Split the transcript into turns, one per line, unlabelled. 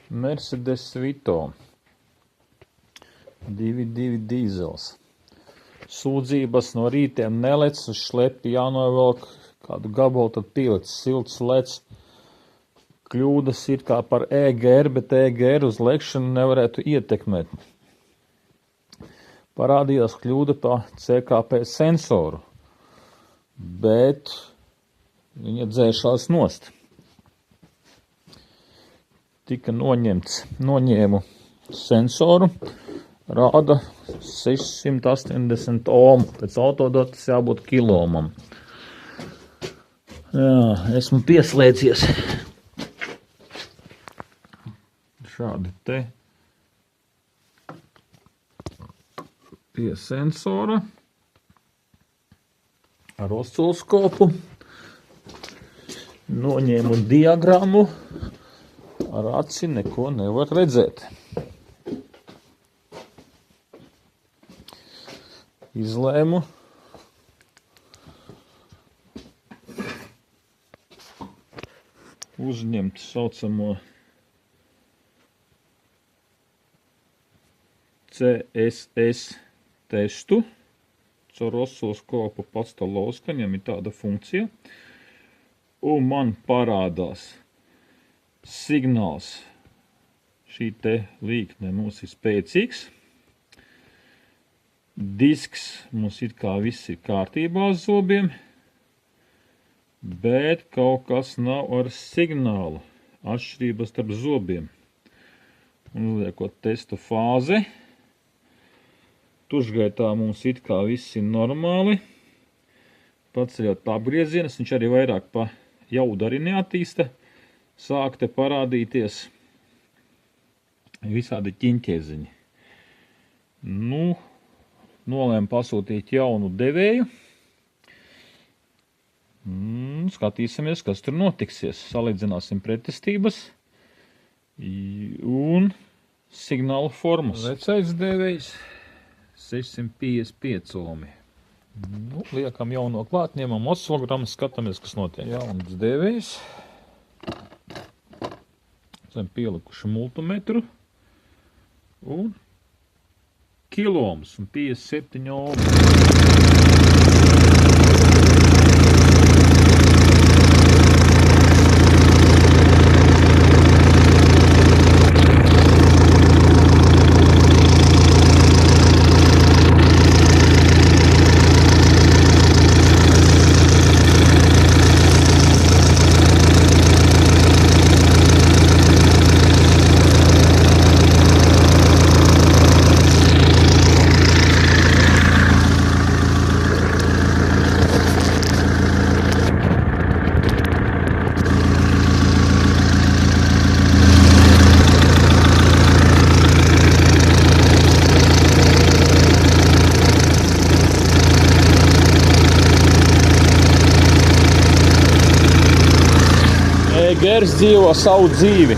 Mercedes Vito 2.2 dīzels. Sūdzības no rītiem nelec, uz šlepi jānovelk kādu gabalu, tad pielic silts lec. Kļūdas ir kā par EGR, bet EGR uz lekšanu nevarētu ietekmēt. Parādījās kļūda pa CKP sensoru, bet viņa dzēšās nost. Tika noņēmu sensoru, rāda 680 ohmu, pēc autodatas jābūt kilomam. Jā, esmu pieslēdzies. Šādi te pie sensora ar osciloskopu. Noņēmu diagrammu. Ar aci neko nevar redzēt. Izlēmu uzņemt saucamo CSS testu caur osciloskopu Pastolovska, viņam ir tāda funkcija, un man parādās signāls. Šī te līkne mums ir spēcīgs. Disks mums it kā viss ir kārtībā uz zobiem, bet kaut kas nav ar signālu, atšķirības starp zobiem. Un liekot testu fāze, tušgaitā mums it kā viss ir normāli. Paceļot apgriezienus, viņš arī vairāk pa jaudu arī neattīsta. Sāk te parādīties visādi ķiņķēziņi. Nu, nolēmu pasūtīt jaunu devēju. Skatīsimies, kas tur notiksies. Salīdzināsim pretestības un signālu formas. Vecais devējs 655 ohmi. Nu, liekam jauno klāt, ņemam oscilogrammu, skatāmies, kas notiek. Jauns devējs. Esam pielikuši multimetru un kiloms un 57 ohmi. Gers dzīvo savu dzīvi.